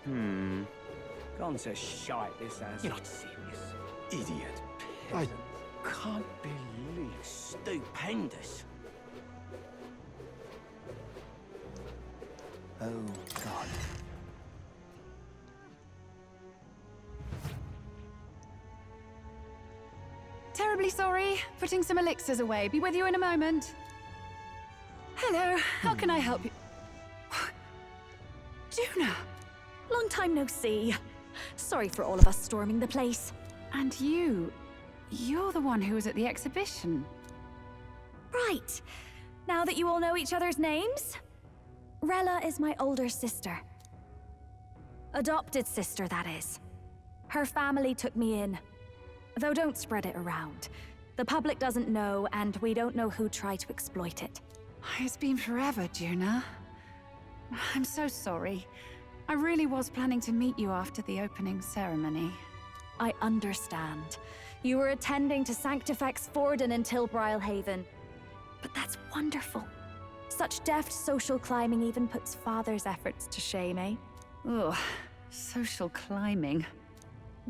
Gone to shite, this has. You're not serious. Idiot. I Peasant. can't believe... Stupendous. Oh, God. Terribly sorry. Putting some elixirs away. Be with you in a moment. Hello. How can I help you? Juna! Long time no see. Sorry for all of us storming the place. And you're the one who was at the exhibition. Right. Now that you all know each other's names, Rella is my older sister. Adopted sister, that is. Her family took me in. Though don't spread it around. The public doesn't know, and we don't know who tried to exploit it. It's been forever, Juna. I'm so sorry. I really was planning to meet you after the opening ceremony. I understand. You were attending to Sanctifex Forden in Tilbrile Haven. But that's wonderful. Such deft social climbing even puts Father's efforts to shame, eh? Ugh, social climbing.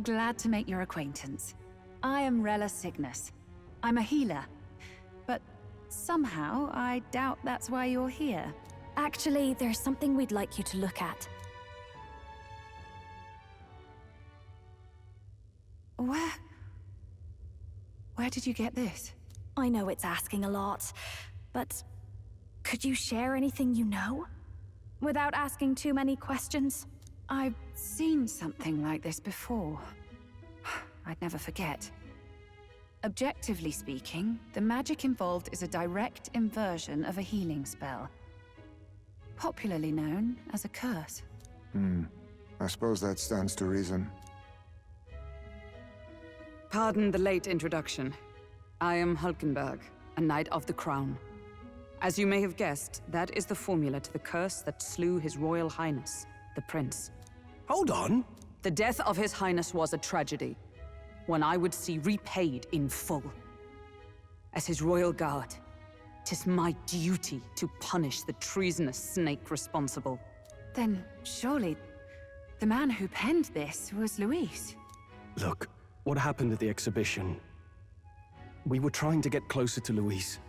Glad to make your acquaintance. I am Rella Cygnus. I'm a healer. But somehow, I doubt that's why you're here. Actually, there's something we'd like you to look at. Where did you get this? I know it's asking a lot, but could you share anything you know? Without asking too many questions? I've seen something like this before. I'd never forget. Objectively speaking, the magic involved is a direct inversion of a healing spell. Popularly known as a curse. I suppose that stands to reason. Pardon the late introduction. I am Hulkenberg, a Knight of the Crown. As you may have guessed, that is the formula to the curse that slew His Royal Highness, the Prince. Hold on. The death of His Highness was a tragedy, one I would see repaid in full. As His Royal Guard, 'tis my duty to punish the treasonous snake responsible. Then surely the man who penned this was Luis. Look, what happened at the exhibition? We were trying to get closer to Louise.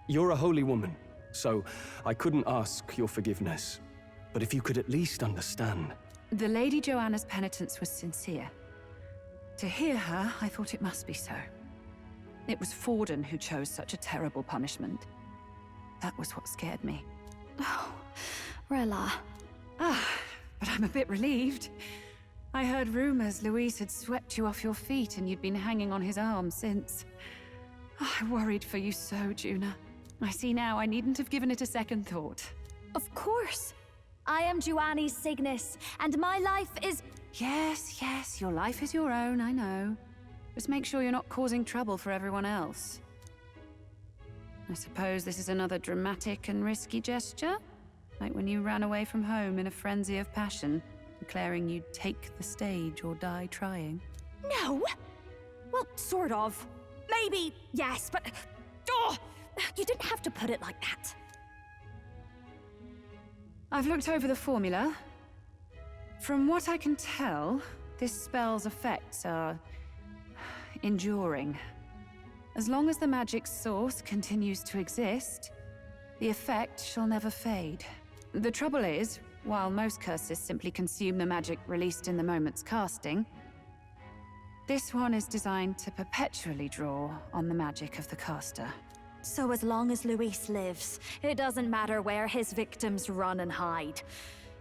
You're a holy woman, so I couldn't ask your forgiveness. But if you could at least understand. The Lady Joanna's penitence was sincere. To hear her, I thought it must be so. It was Forden who chose such a terrible punishment. That was what scared me. Oh, Rella. But I'm a bit relieved. I heard rumors Luis had swept you off your feet and you'd been hanging on his arm since. I worried for you so, Juna. I see now I needn't have given it a second thought. Of course. I am Juani's Cygnus, and my life is... Yes, your life is your own, I know. Just make sure you're not causing trouble for everyone else. I suppose this is another dramatic and risky gesture? Like when you ran away from home in a frenzy of passion, declaring you'd take the stage or die trying. No! Well, sort of. Maybe, yes, but... Oh, you didn't have to put it like that. I've looked over the formula. From what I can tell, this spell's effects are enduring. As long as the magic's source continues to exist, the effect shall never fade. The trouble is, while most curses simply consume the magic released in the moment's casting, this one is designed to perpetually draw on the magic of the caster. So as long as Luis lives, it doesn't matter where his victims run and hide.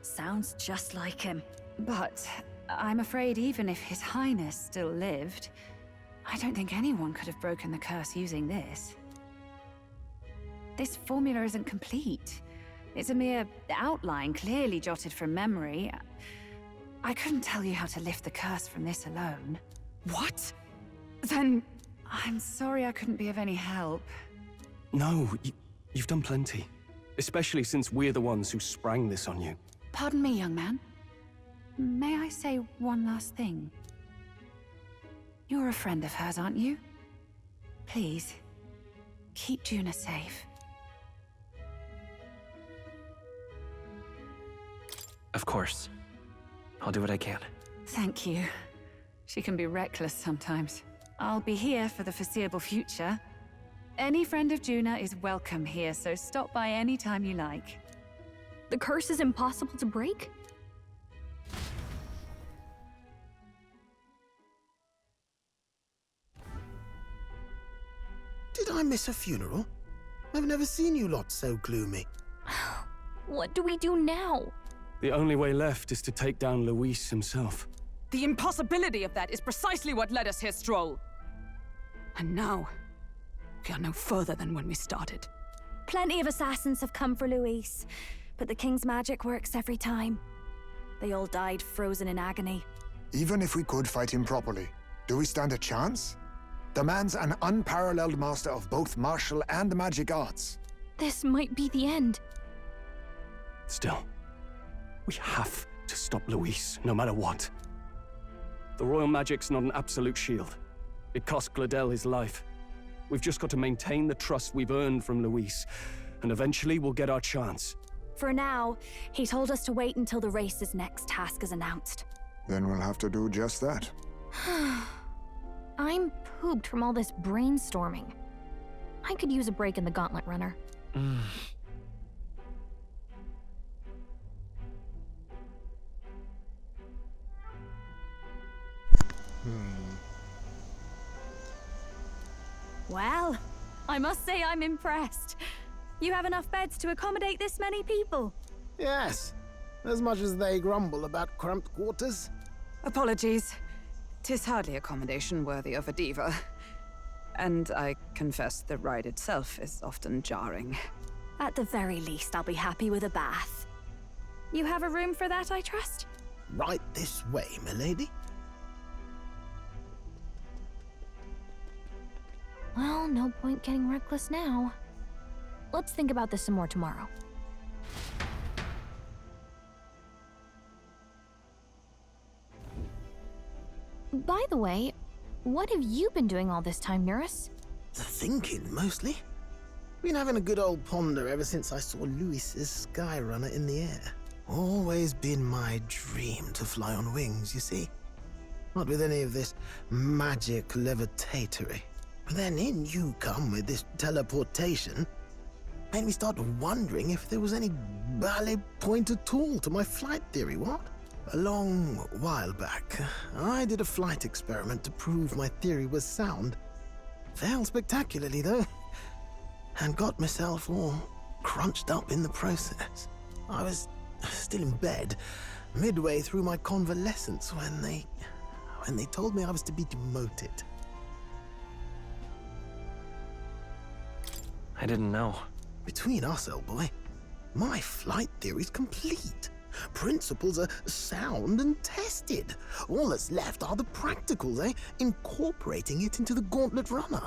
Sounds just like him. But I'm afraid even if His Highness still lived, I don't think anyone could have broken the curse using this. This formula isn't complete. It's a mere outline, clearly jotted from memory. I couldn't tell you how to lift the curse from this alone. What? Then... I'm sorry I couldn't be of any help. No, you've done plenty. Especially since we're the ones who sprang this on you. Pardon me, young man. May I say one last thing? You're a friend of hers, aren't you? Please, keep Juna safe. Of course. I'll do what I can. Thank you. She can be reckless sometimes. I'll be here for the foreseeable future. Any friend of Juna is welcome here, so stop by any time you like. The curse is impossible to break? Did I miss a funeral? I've never seen you lot so gloomy. What do we do now? The only way left is to take down Luis himself. The impossibility of that is precisely what led us here, Stroll. And now, we are no further than when we started. Plenty of assassins have come for Luis, but the King's magic works every time. They all died frozen in agony. Even if we could fight him properly, do we stand a chance? The man's an unparalleled master of both martial and magic arts. This might be the end. Still, we have to stop Luis, no matter what. The royal magic's not an absolute shield. It cost Gladel his life. We've just got to maintain the trust we've earned from Luis, and eventually we'll get our chance. For now, he told us to wait until the race's next task is announced. Then we'll have to do just that. I'm pooped from all this brainstorming. I could use a break in the Gauntlet Runner. Well, I must say I'm impressed. You have enough beds to accommodate this many people? Yes, as much as they grumble about cramped quarters. Apologies. 'Tis hardly accommodation worthy of a diva. And I confess the ride itself is often jarring. At the very least, I'll be happy with a bath. You have a room for that, I trust? Right this way, milady. Well, no point getting reckless now. Let's think about this some more tomorrow. By the way, what have you been doing all this time, Nurse? Thinking, mostly. Been having a good old ponder ever since I saw Luis's Skyrunner in the air. Always been my dream to fly on wings, you see. Not with any of this magic levitatory. But then in you come with this teleportation. Made me start wondering if there was any ballet point at all to my flight theory, what? A long while back, I did a flight experiment to prove my theory was sound. Failed spectacularly, though, and got myself all crunched up in the process. I was still in bed, midway through my convalescence, when they told me I was to be demoted. I didn't know. Between us, old boy, my flight theory's complete. Principles are sound and tested. All that's left are the practicals, incorporating it into the Gauntlet Runner.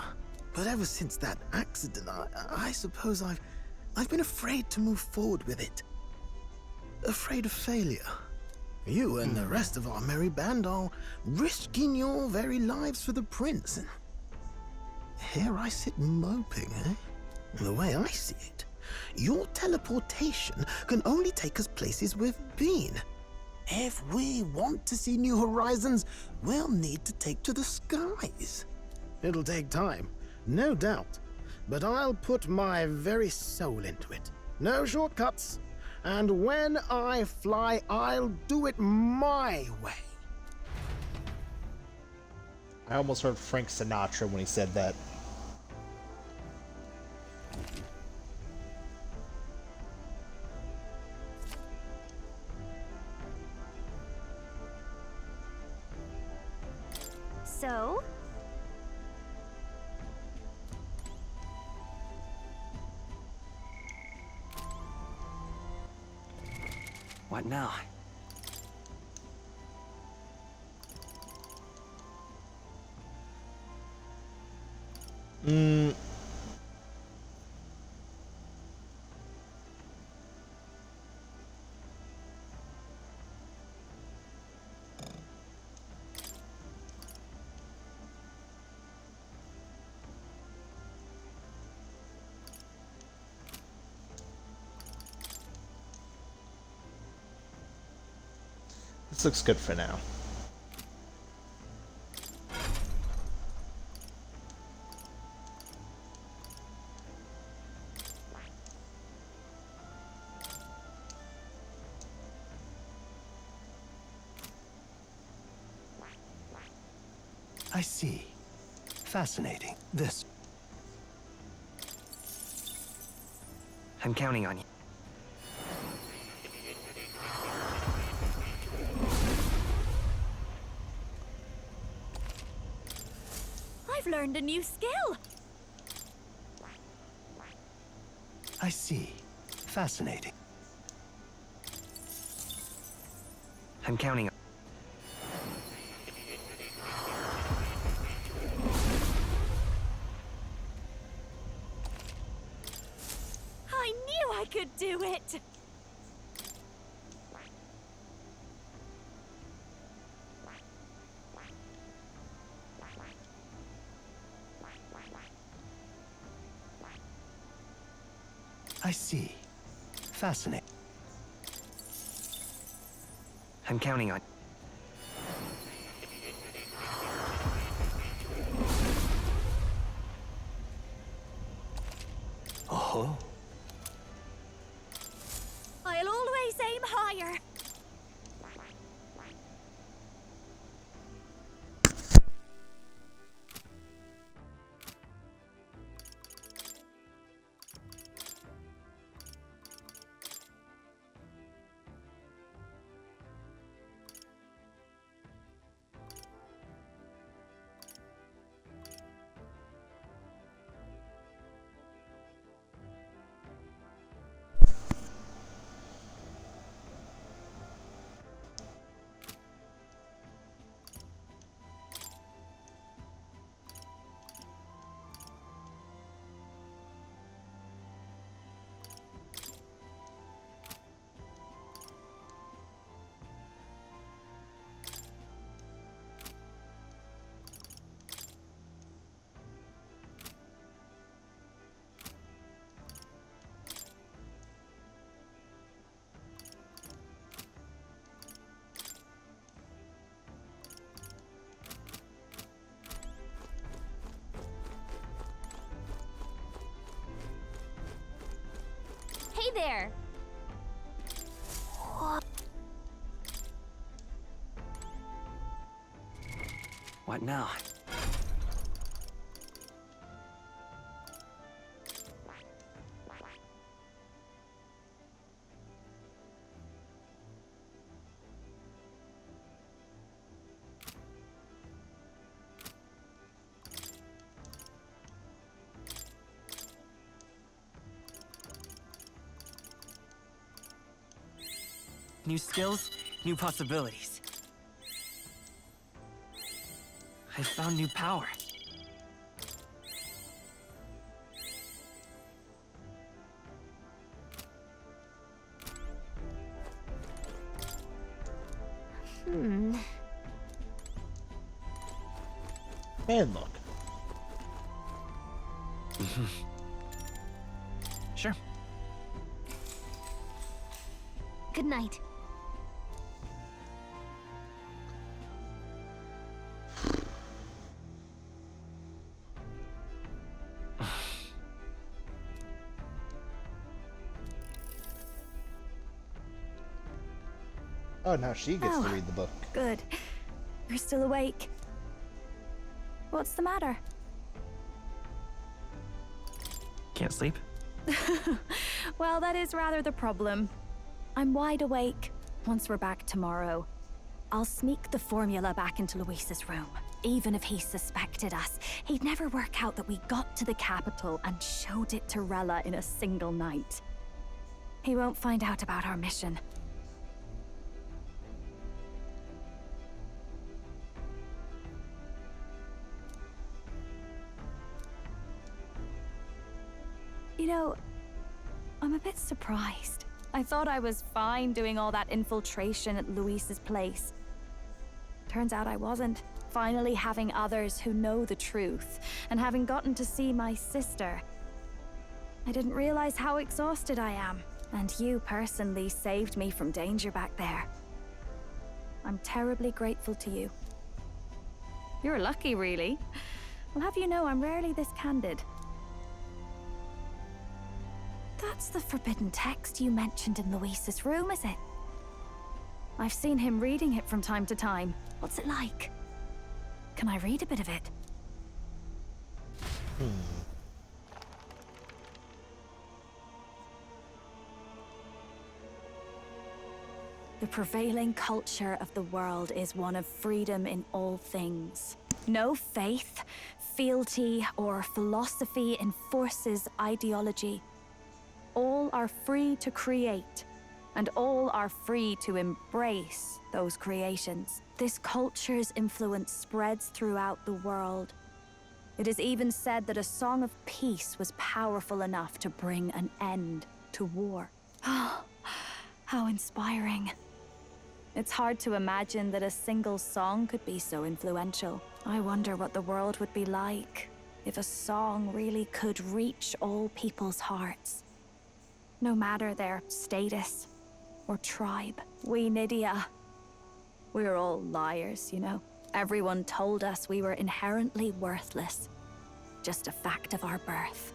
But ever since that accident, I suppose I've been afraid to move forward with it. Afraid of failure. You and the rest of our merry band are risking your very lives for the prince. And here I sit moping, The way I see it, your teleportation can only take us places we've been. If we want to see new horizons, we'll need to take to the skies. It'll take time, no doubt, but I'll put my very soul into it. No shortcuts. And when I fly, I'll do it my way. I almost heard Frank Sinatra when he said that. So? What now? This looks good for now. I see. Fascinating. This. I'm counting on you. I've learned a new skill. I see. Fascinating. I'm counting on I knew I could do it. I see. Fascinating. I'm counting on Oh. I'll always aim higher. Hey there. what now? New skills, new possibilities. I found new power. And look. Sure. Good night. Oh, now she gets to Oh. read the book. Good. You're still awake. What's the matter? Can't sleep? Well, that is rather the problem. I'm wide awake. Once we're back tomorrow, I'll sneak the formula back into Luis's room. Even if he suspected us, he'd never work out that we got to the capital and showed it to Rella in a single night. He won't find out about our mission. You know, I'm a bit surprised. I thought I was fine doing all that infiltration at Luis's place. Turns out I wasn't. Finally having others who know the truth, and having gotten to see my sister. I didn't realize how exhausted I am, and you personally saved me from danger back there. I'm terribly grateful to you. You're lucky, really. I'll have you know I'm rarely this candid. That's the forbidden text you mentioned in Luis's room, is it? I've seen him reading it from time to time. What's it like? Can I read a bit of it? The prevailing culture of the world is one of freedom in all things. No faith, fealty, or philosophy enforces ideology. All are free to create, and all are free to embrace those creations. This culture's influence spreads throughout the world. It is even said that a song of peace was powerful enough to bring an end to war. Oh, how inspiring. It's hard to imagine that a single song could be so influential. I wonder what the world would be like if a song really could reach all people's hearts, no matter their status or tribe. We Nydia, we're all liars, you know. Everyone told us we were inherently worthless, just a fact of our birth.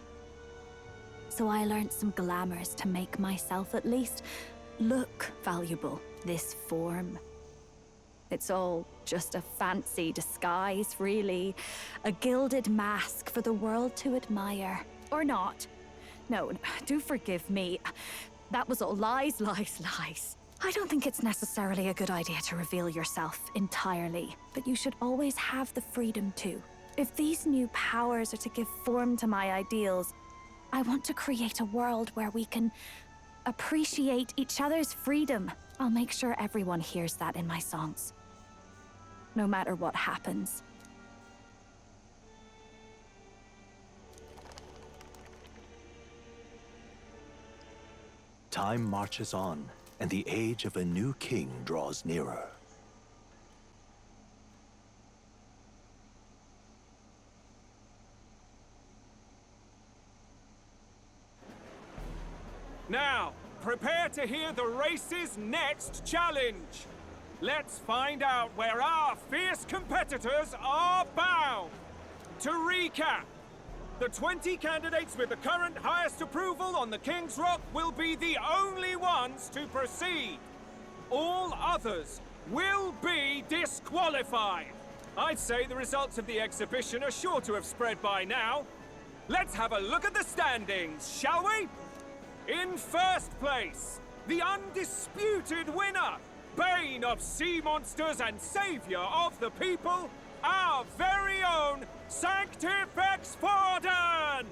So I learned some glamours to make myself at least look valuable. This form. It's all just a fancy disguise, really. A gilded mask for the world to admire. Or not. No, do forgive me. That was all lies, lies, lies. I don't think it's necessarily a good idea to reveal yourself entirely, but you should always have the freedom to. If these new powers are to give form to my ideals, I want to create a world where we can appreciate each other's freedom. I'll make sure everyone hears that in my songs, no matter what happens. Time marches on, and the age of a new king draws nearer. Now, prepare to hear the race's next challenge. Let's find out where our fierce competitors are bound. To recap, the 20 candidates with the current highest approval on the King's Rock will be the only ones to proceed. All others will be disqualified. I'd say the results of the exhibition are sure to have spread by now. Let's have a look at the standings, shall we? In first place, the undisputed winner, bane of sea monsters and savior of the people, our very own Sanctifex Forden!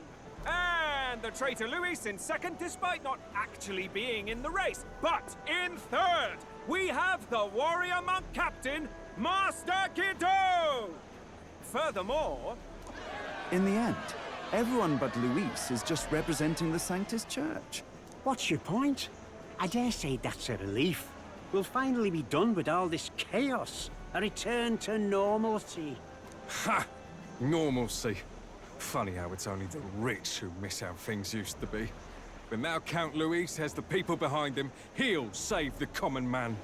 And the traitor Luis in second, despite not actually being in the race. But in third, we have the warrior monk captain, Master Kiddo! Furthermore... In the end, everyone but Luis is just representing the Sanctus Church. What's your point? I dare say that's a relief. We'll finally be done with all this chaos. A return to normalcy. Ha! Normalcy. Funny how it's only the rich who miss how things used to be. But now Count Luis has the people behind him. He'll save the common man.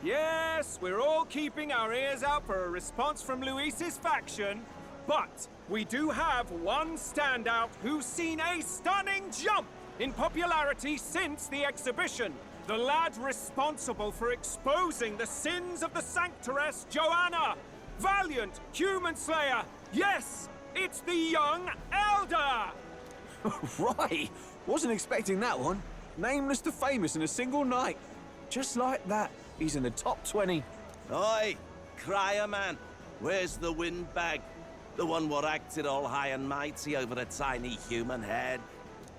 Yes, we're all keeping our ears out for a response from Luis's faction. But we do have one standout who's seen a stunning jump in popularity since the exhibition. The lad responsible for exposing the sins of the Sanctoress Joanna. Valiant human slayer. Yes, it's the young Elder. Right. Wasn't expecting that one. Nameless to famous in a single night. Just like that, he's in the top 20. Oi, crier man. Where's the windbag? The one what acted all high and mighty over a tiny human head.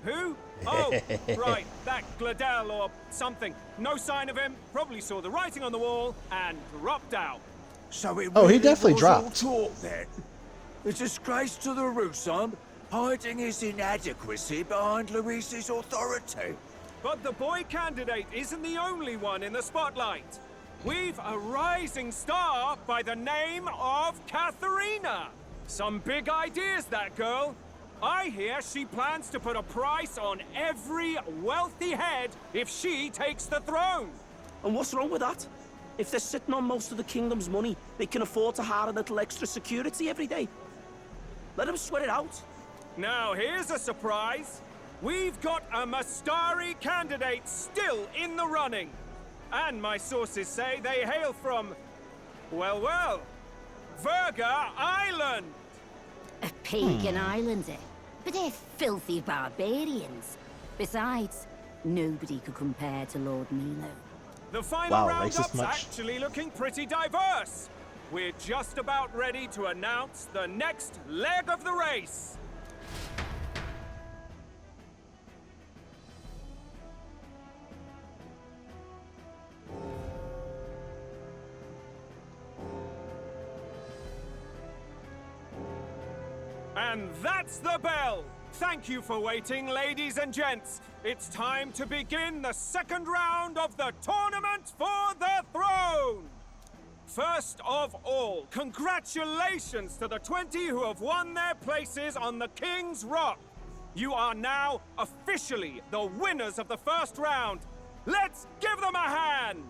Who? Oh, right, that Gladel or something. No sign of him, probably saw the writing on the wall, and dropped out. So it Oh, he really definitely was dropped. all talk then. A disgrace to the Rusum, hiding his inadequacy behind Luis's authority. But the boy candidate isn't the only one in the spotlight. We've a rising star by the name of Katharina. Some big ideas, that girl. I hear she plans to put a price on every wealthy head if she takes the throne. And what's wrong with that? If they're sitting on most of the kingdom's money, they can afford to hire a little extra security every day. Let them sweat it out. Now here's a surprise. We've got a Mastari candidate still in the running. And my sources say they hail from, well, Verga Island. A pagan island, eh? But they're filthy barbarians. Besides, nobody could compare to Lord Milo. The final Wow, racist roundup's much? actually looking pretty diverse. We're just about ready to announce the next leg of the race. And that's the bell! Thank you for waiting, ladies and gents. It's time to begin the second round of the Tournament for the Throne! First of all, congratulations to the 20 who have won their places on the King's Rock. You are now officially the winners of the first round. Let's give them a hand!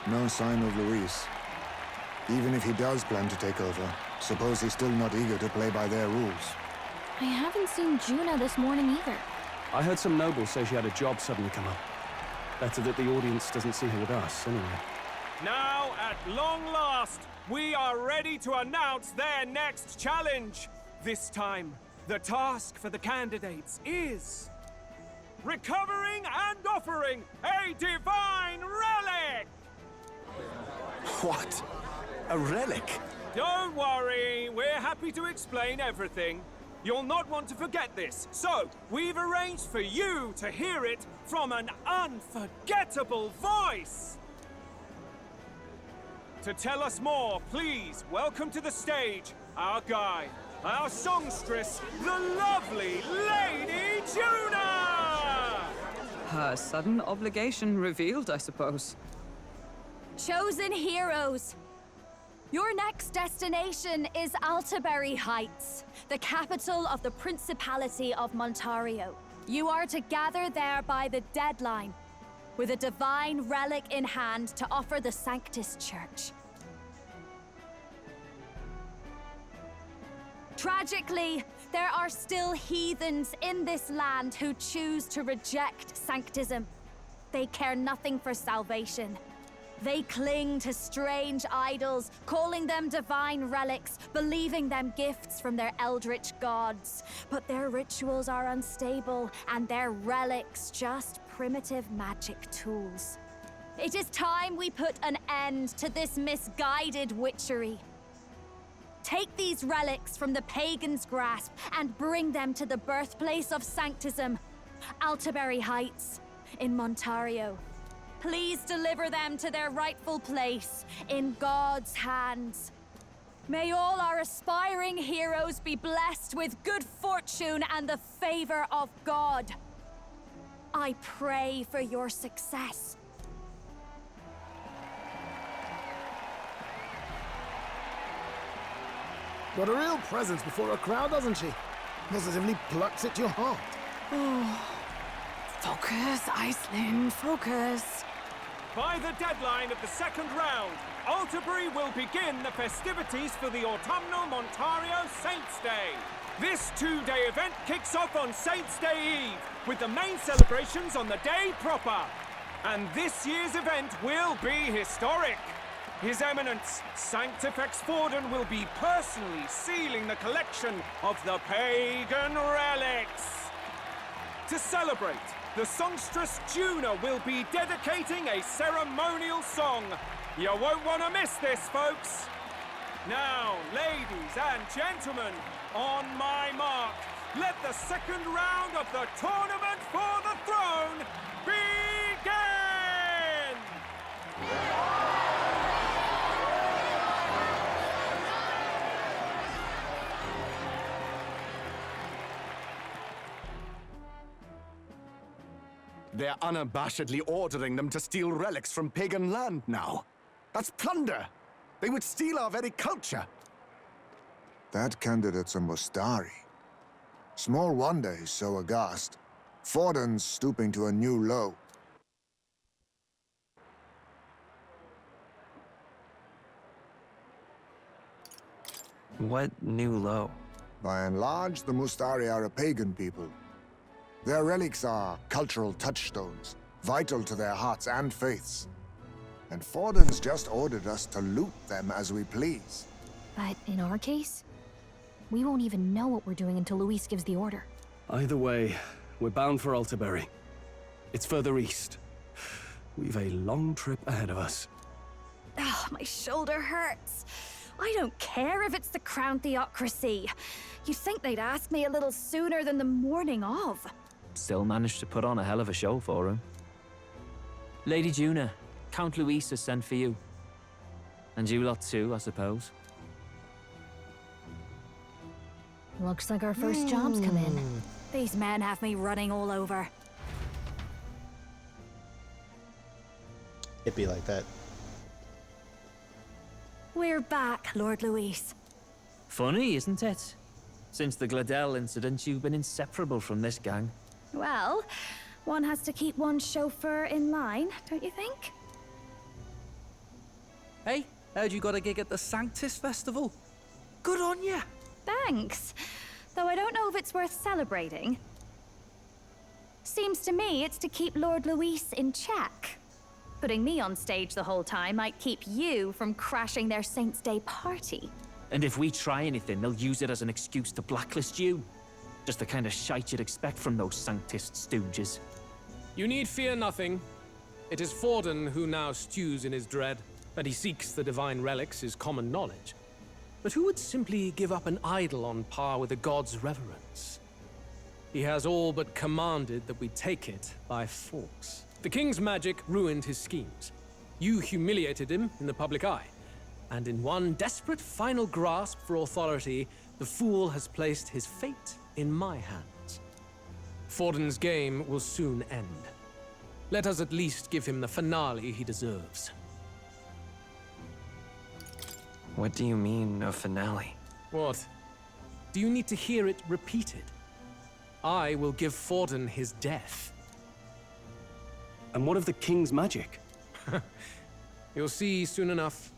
No sign of Luis. Even if he does plan to take over, suppose he's still not eager to play by their rules. I haven't seen Juna this morning either. I heard some nobles say she had a job suddenly come up. Better that the audience doesn't see her with us, anyway. Now, at long last, we are ready to announce their next challenge. This time, the task for the candidates is recovering and offering a divine relic! What? A relic? Don't worry, we're happy to explain everything. You'll not want to forget this, so we've arranged for you to hear it from an unforgettable voice. To tell us more, please welcome to the stage our guide, our songstress, the lovely Lady Juna! Her sudden obligation revealed, I suppose. Chosen heroes! Your next destination is Altaberry Heights, the capital of the Principality of Montario. You are to gather there by the deadline, with a divine relic in hand to offer the Sanctus Church. Tragically, there are still heathens in this land who choose to reject sanctism. They care nothing for salvation. They cling to strange idols, calling them divine relics, believing them gifts from their eldritch gods. But their rituals are unstable, and their relics just primitive magic tools. It is time we put an end to this misguided witchery. Take these relics from the pagan's grasp and bring them to the birthplace of sanctism, Altaberry Heights, in Montario. Please deliver them to their rightful place in God's hands. May all our aspiring heroes be blessed with good fortune and the favor of God. I pray for your success. Got a real presence before a crowd, doesn't she? Positively plucks at your heart. Oh. Focus, Iceland, focus. By the deadline of the second round, Altaberry will begin the festivities for the autumnal Montario Saints' Day. This two-day event kicks off on Saints' Day Eve, with the main celebrations on the day proper. And this year's event will be historic. His Eminence, Sanctifex Forden, will be personally sealing the collection of the pagan relics. To celebrate, the songstress Juna will be dedicating a ceremonial song. You won't want to miss this, folks. Now, ladies and gentlemen, on my mark, let the second round of the Tournament for the Throne begin! They're unabashedly ordering them to steal relics from pagan land now. That's plunder! They would steal our very culture! That candidate's a Mustari. Small wonder he's so aghast. Forden's stooping to a new low. What new low? By and large, the Mustari are a pagan people. Their relics are cultural touchstones, vital to their hearts and faiths. And Forden's just ordered us to loot them as we please. But in our case, we won't even know what we're doing until Luis gives the order. Either way, we're bound for Altaberry. It's further east. We've a long trip ahead of us. Oh, my shoulder hurts. I don't care if it's the Crown Theocracy. You'd think they'd ask me a little sooner than the morning of. Still managed to put on a hell of a show for him. Lady Juna, Count Luis has sent for you. And you lot too, I suppose. Looks like our first job's come in. These men have me running all over. It'd be like that. We're back, Lord Luis. Funny, isn't it? Since the Gladell incident, you've been inseparable from this gang. Well, one has to keep one's chauffeur in line, don't you think? Hey, heard you got a gig at the Sanctus Festival? Good on ya! Thanks. Though I don't know if it's worth celebrating. Seems to me it's to keep Lord Luis in check. Putting me on stage the whole time might keep you from crashing their Saints' Day party. And if we try anything, they'll use it as an excuse to blacklist you. Just the kind of shite you'd expect from those Sanctist stooges. You need fear nothing. It is Forden who now stews in his dread. That he seeks the divine relics is common knowledge. But who would simply give up an idol on par with a god's reverence? He has all but commanded that we take it by force. The king's magic ruined his schemes. You humiliated him in the public eye. And in one desperate final grasp for authority, the fool has placed his fate in my hands. Forden's game will soon end. Let us at least give him the finale he deserves. What do you mean, a finale? What? Do you need to hear it repeated? I will give Forden his death. And what of the king's magic? You'll see soon enough.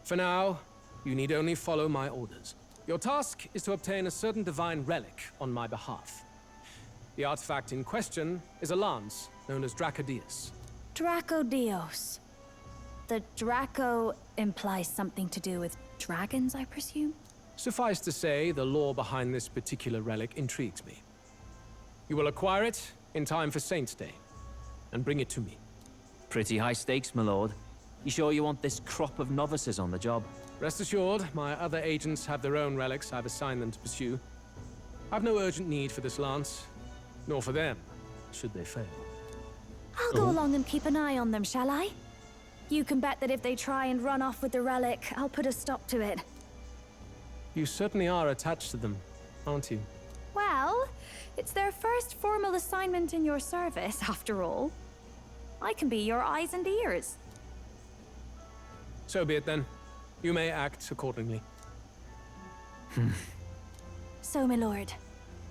For now, you need only follow my orders. Your task is to obtain a certain divine relic on my behalf. The artifact in question is a lance known as Dracodius. Dracodios. The Draco implies something to do with dragons, I presume? Suffice to say, the lore behind this particular relic intrigues me. You will acquire it in time for Saints' Day, and bring it to me. Pretty high stakes, my lord. You sure you want this crop of novices on the job? Rest assured, my other agents have their own relics I've assigned them to pursue. I've no urgent need for this lance, nor for them, should they fail. I'll go along and keep an eye on them, shall I? You can bet that if they try and run off with the relic, I'll put a stop to it. You certainly are attached to them, aren't you? Well, it's their first formal assignment in your service, after all. I can be your eyes and ears. So be it then. You may act accordingly. So, my lord,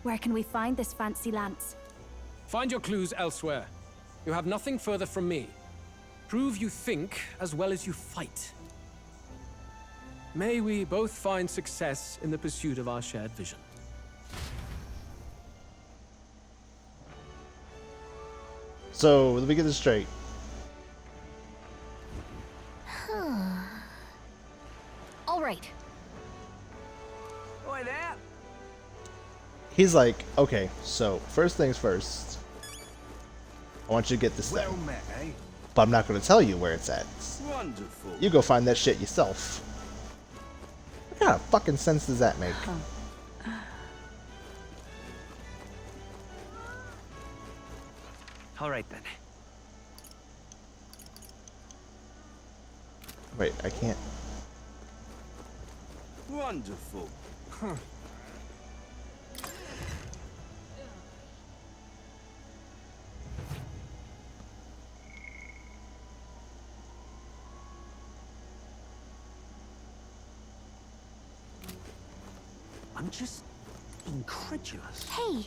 where can we find this fancy lance? Find your clues elsewhere. You have nothing further from me. Prove you think as well as you fight. May we both find success in the pursuit of our shared vision. So, let me get this straight. All right. Oi there! He's like, okay, so first things first. I want you to get this thing. Well met, eh? But I'm not going to tell you where it's at. Wonderful. You go find that shit yourself. What kind of fucking sense does that make? All right then. Wait, I can't. Wonderful. I'm just incredulous. Hey,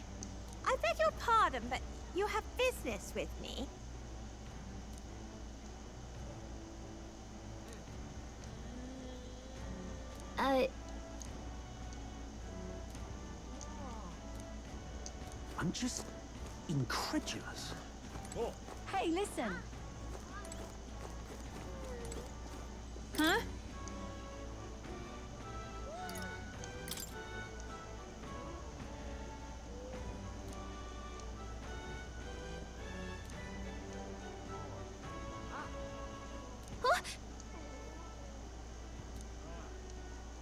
I beg your pardon, but you have business with me? I'm just incredulous. Hey, listen. Huh?